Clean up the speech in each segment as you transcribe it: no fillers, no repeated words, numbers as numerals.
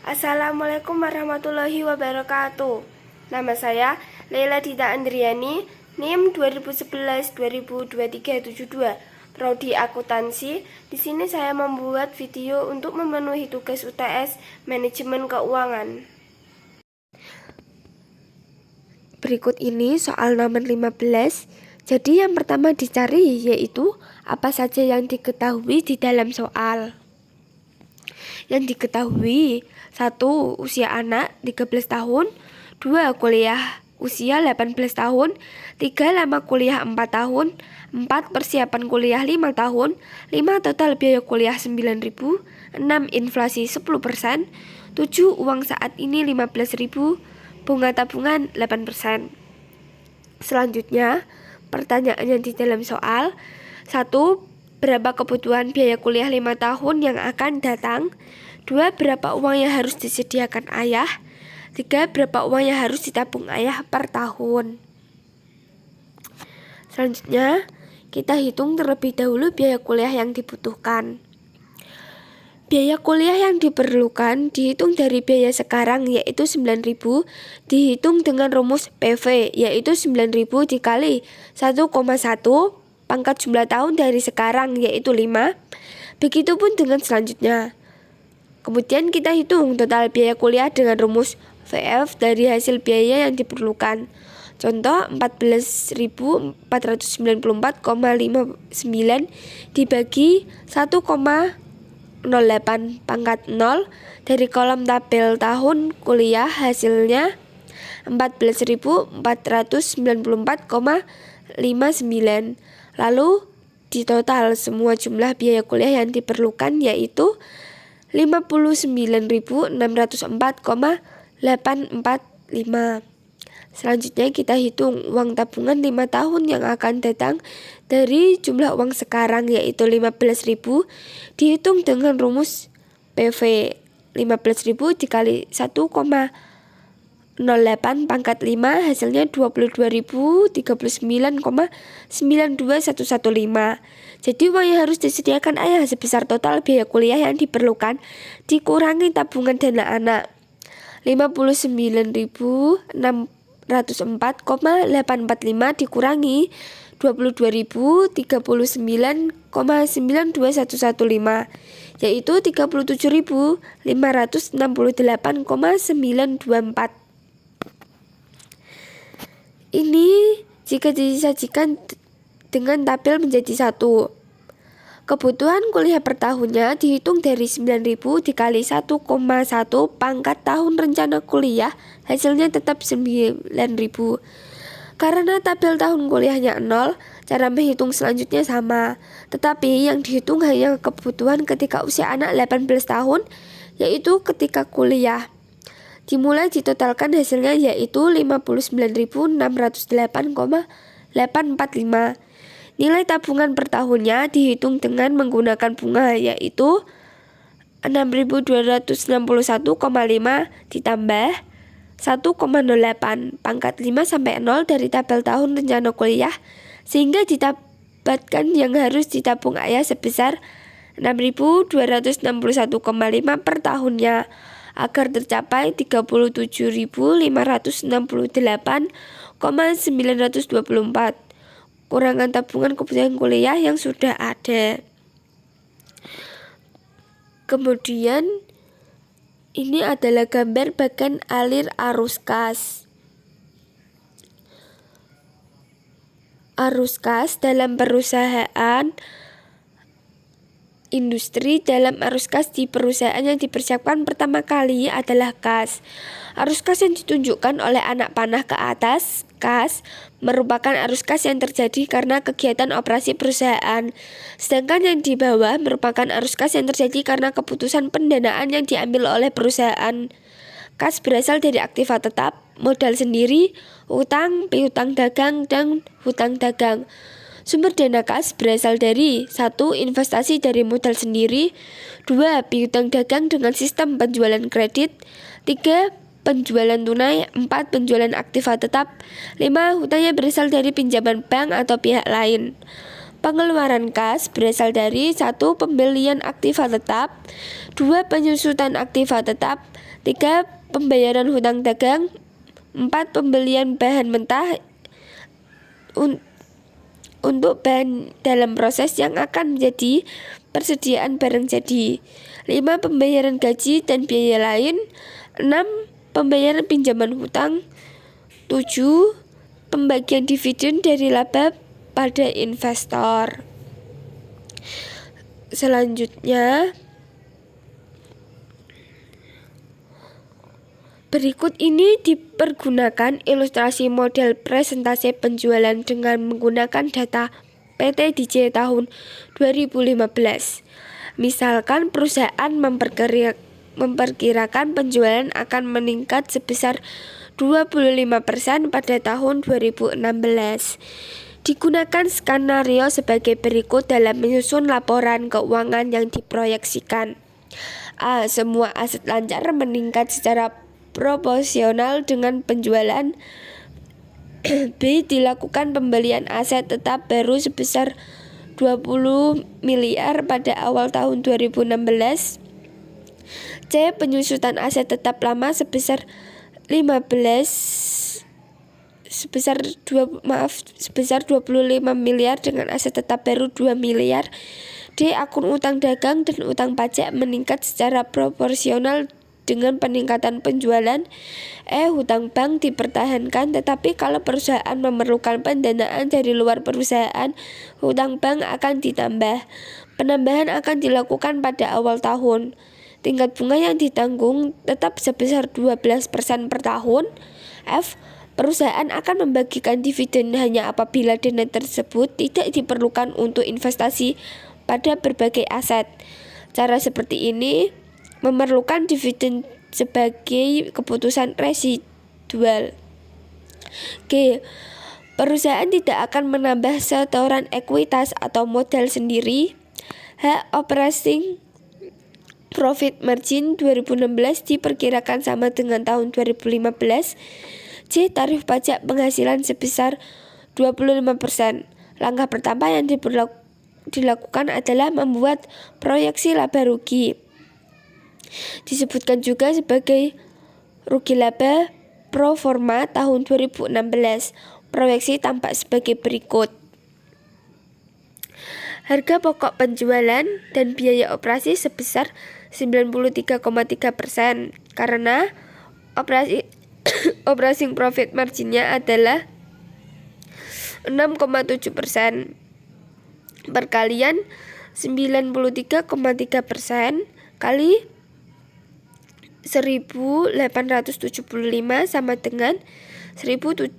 Assalamualaikum warahmatullahi wabarakatuh. Nama saya Leila Dita Andriani, NIM 2011-202372, Prodi Akuntansi. Di sini saya membuat video untuk memenuhi tugas UTS Manajemen Keuangan. Berikut ini soal nomor 15. Jadi yang pertama dicari yaitu apa saja yang diketahui di dalam soal. Yang diketahui: 1. Usia anak 13 tahun, 2. Kuliah usia 18 tahun, 3. Lama kuliah 4 tahun, 4. Persiapan kuliah 5 tahun, 5. Total biaya kuliah 9.000, 6. Inflasi 10%, 7. Uang saat ini 15.000, bunga tabungan 8%. Selanjutnya, pertanyaan yang di dalam soal: 1. Berapa kebutuhan biaya kuliah 5 tahun yang akan datang? 2. Berapa uang yang harus disediakan ayah? 3. Berapa uang yang harus ditabung ayah per tahun? Selanjutnya, kita hitung terlebih dahulu biaya kuliah yang dibutuhkan. Biaya kuliah yang diperlukan dihitung dari biaya sekarang yaitu 9.000, dihitung dengan rumus PV yaitu 9.000 dikali 1,1 pangkat jumlah tahun dari sekarang yaitu 5. Begitupun dengan selanjutnya. Kemudian kita hitung total biaya kuliah dengan rumus VF dari hasil biaya yang diperlukan. Contoh 14.494,59 dibagi 1,08 pangkat 0 dari kolom tabel tahun kuliah hasilnya 14.494,59. Lalu di total semua jumlah biaya kuliah yang diperlukan yaitu 59.604,845. Selanjutnya kita hitung uang tabungan 5 tahun yang akan datang dari jumlah uang sekarang yaitu 15.000, dihitung dengan rumus PV 15.000 dikali 1,08 pangkat 5 hasilnya 22.039,92115. Jadi uang yang harus disediakan ayah sebesar total biaya kuliah yang diperlukan dikurangi tabungan dana anak 59.604,845 dikurangi 22.039,92115 yaitu 37.568,924. Ini jika disajikan dengan tabel menjadi 1. Kebutuhan kuliah per tahunnya dihitung dari 9.000 dikali 1,1 pangkat tahun rencana kuliah, hasilnya tetap 9.000. Karena tabel tahun kuliahnya 0, cara menghitung selanjutnya sama. Tetapi yang dihitung hanya kebutuhan ketika usia anak 18 tahun, yaitu ketika kuliah. Dimulai ditotalkan hasilnya yaitu 59.608,845. Nilai tabungan per tahunnya dihitung dengan menggunakan bunga yaitu 6.261,5 ditambah 1,08 pangkat 5 sampai 0 dari tabel tahun rencana kuliah sehingga didapatkan yang harus ditabung ayah sebesar 6.261,5 per tahunnya agar tercapai 37.568,924 kurangan tabungan kebutuhan kuliah yang sudah ada. Kemudian ini adalah gambar bagan alir arus kas. Arus kas dalam perusahaan industri. Dalam arus kas di perusahaan yang dipersiapkan pertama kali adalah kas. Arus kas yang ditunjukkan oleh anak panah ke atas kas merupakan arus kas yang terjadi karena kegiatan operasi perusahaan. Sedangkan yang di bawah merupakan arus kas yang terjadi karena keputusan pendanaan yang diambil oleh perusahaan. Kas berasal dari aktiva tetap, modal sendiri, utang, piutang dagang, dan hutang dagang. Sumber dana kas berasal dari 1. Investasi dari modal sendiri, 2. Piutang dagang dengan sistem penjualan kredit, 3. Penjualan tunai, 4. Penjualan aktiva tetap, 5. Hutangnya berasal dari pinjaman bank atau pihak lain. Pengeluaran kas berasal dari 1. Pembelian aktiva tetap, 2. Penyusutan aktiva tetap, 3. Pembayaran hutang dagang, 4. Pembelian bahan mentah untuk bahan dalam proses yang akan menjadi persediaan barang jadi, 5. Pembayaran gaji dan biaya lain, 6. Pembayaran pinjaman hutang, 7. Pembagian dividen dari laba pada investor. Selanjutnya, berikut ini dipergunakan ilustrasi model presentasi penjualan dengan menggunakan data PT DJ tahun 2015. Misalkan perusahaan memperkirakan penjualan akan meningkat sebesar 25% pada tahun 2016. Digunakan skenario sebagai berikut dalam menyusun laporan keuangan yang diproyeksikan. A. Semua aset lancar meningkat secara proporsional dengan penjualan. B. Dilakukan pembelian aset tetap baru sebesar 20 miliar pada awal tahun 2016. C. Penyusutan aset tetap lama sebesar 25 miliar dengan aset tetap baru 2 miliar. D. Akun utang dagang dan utang pajak meningkat secara proporsional dengan peningkatan penjualan. E. Hutang bank dipertahankan, tetapi kalau perusahaan memerlukan pendanaan dari luar perusahaan, hutang bank akan ditambah. Penambahan akan dilakukan pada awal tahun. Tingkat bunga yang ditanggung tetap sebesar 12% per tahun. F. Perusahaan akan membagikan dividen hanya apabila dana tersebut tidak diperlukan untuk investasi pada berbagai aset. Cara seperti ini memerlukan dividen sebagai keputusan residual. G. Perusahaan tidak akan menambah setoran ekuitas atau modal sendiri. H. Operating profit margin 2016 diperkirakan sama dengan tahun 2015. C. Tarif pajak penghasilan sebesar 25%. Langkah pertama yang dilakukan adalah membuat proyeksi laba rugi. Disebutkan juga sebagai rugi laba pro forma tahun 2016. Proyeksi tampak sebagai berikut. Harga pokok penjualan dan biaya operasi sebesar 93,3% karena operating profit marginnya adalah 6,7%. Perkalian 93,3% kali 1875 sama dengan 1750.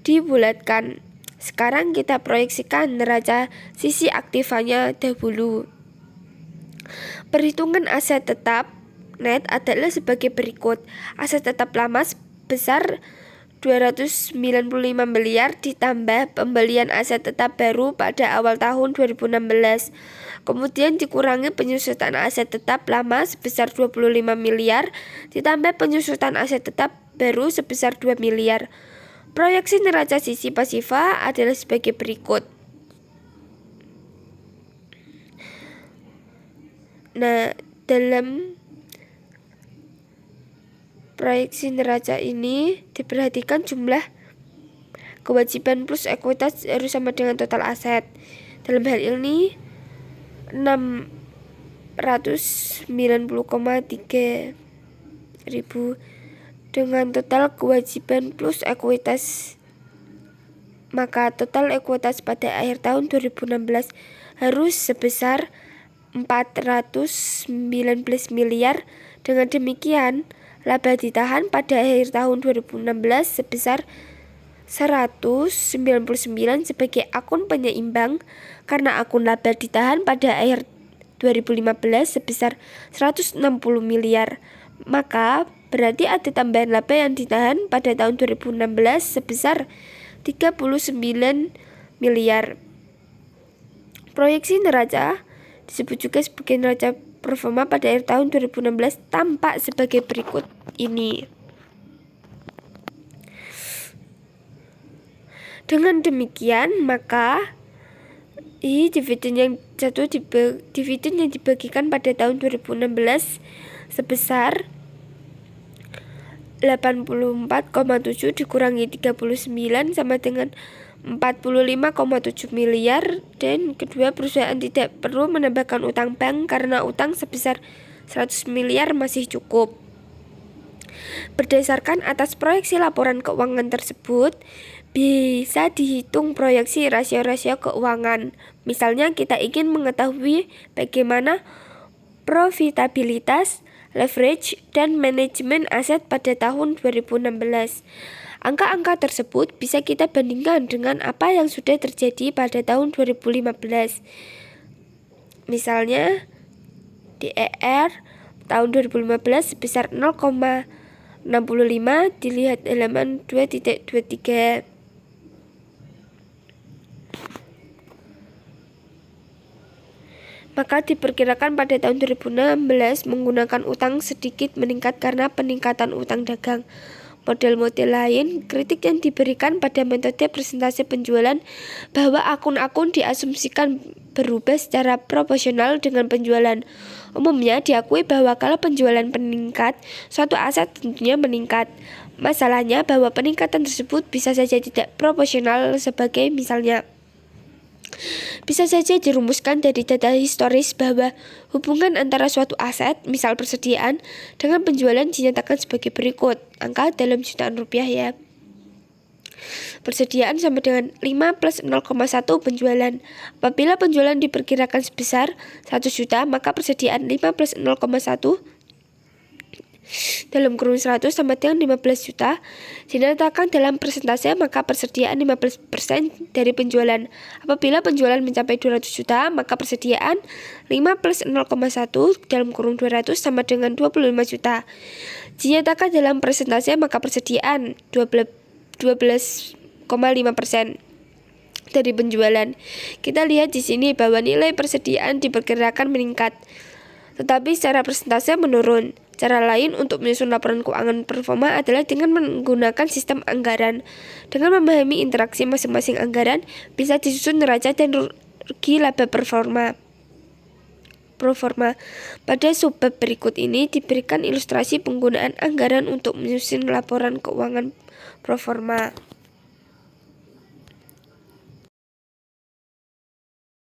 Dibulatkan. Sekarang kita proyeksikan neraca sisi aktivanya dahulu. Perhitungan aset tetap net adalah sebagai berikut. Aset tetap lama sebesar 295 miliar ditambah pembelian aset tetap baru pada awal tahun 2016. Kemudian dikurangi penyusutan aset tetap lama sebesar 25 miliar ditambah penyusutan aset tetap baru sebesar 2 miliar. Proyeksi neraca sisi pasifa adalah sebagai berikut. Nah, dalam proyeksi neraca ini diperhatikan jumlah kewajiban plus ekuitas harus sama dengan total aset. Dalam hal ini 690,3 ribu dengan total kewajiban plus ekuitas, maka total ekuitas pada akhir tahun 2016 harus sebesar 419 miliar. Dengan demikian, laba ditahan pada akhir tahun 2016 sebesar 199 sebagai akun penyeimbang karena akun laba ditahan pada akhir 2015 sebesar 160 miliar. Maka berarti ada tambahan laba yang ditahan pada tahun 2016 sebesar 39 miliar. Proyeksi neraca disebut juga sebagai neraca pro forma pada akhir tahun 2016 tampak sebagai berikut ini. Dengan demikian, maka dividen yang dibagikan pada tahun 2016 sebesar 84,7 dikurangi 39 sama dengan 45,7 miliar. Dan kedua, perusahaan tidak perlu menambahkan utang bank karena utang sebesar 100 miliar masih cukup. Berdasarkan atas proyeksi laporan keuangan tersebut, bisa dihitung proyeksi rasio-rasio keuangan. Misalnya kita ingin mengetahui bagaimana profitabilitas, leverage, dan manajemen aset pada tahun 2016. Angka-angka tersebut bisa kita bandingkan dengan apa yang sudah terjadi pada tahun 2015. Misalnya, DER tahun 2015 sebesar 0,65, dilihat halaman 2.23. Maka diperkirakan pada tahun 2016 menggunakan utang sedikit meningkat karena peningkatan utang dagang. Model-model lain, kritik yang diberikan pada metode presentasi penjualan bahwa akun-akun diasumsikan berubah secara proporsional dengan penjualan. Umumnya diakui bahwa kalau penjualan meningkat, suatu aset tentunya meningkat. Masalahnya bahwa peningkatan tersebut bisa saja tidak proporsional, sebagai misalnya bisa saja dirumuskan dari data historis bahwa hubungan antara suatu aset, misal persediaan, dengan penjualan dinyatakan sebagai berikut. Angka dalam jutaan rupiah ya. Persediaan sama dengan 5 plus 0,1 penjualan. Apabila penjualan diperkirakan sebesar 1 juta, maka persediaan 5 plus 0,1 dalam kurung 100 sama dengan 15 juta. Dinyatakan dalam persentase, maka persediaan 15% dari penjualan. Apabila penjualan mencapai 200 juta, maka persediaan 5 plus 0,1 dalam kurung 200 sama dengan 25 juta. Dinyatakan dalam persentase, maka persediaan 12,5% dari penjualan. Kita lihat di sini bahwa nilai persediaan diperkirakan meningkat, tetapi secara persentase menurun. Cara lain untuk menyusun laporan keuangan performa adalah dengan menggunakan sistem anggaran. Dengan memahami interaksi masing-masing anggaran, bisa disusun neraca dan rugi laba proforma. Pada subbab berikut ini diberikan ilustrasi penggunaan anggaran untuk menyusun laporan keuangan proforma.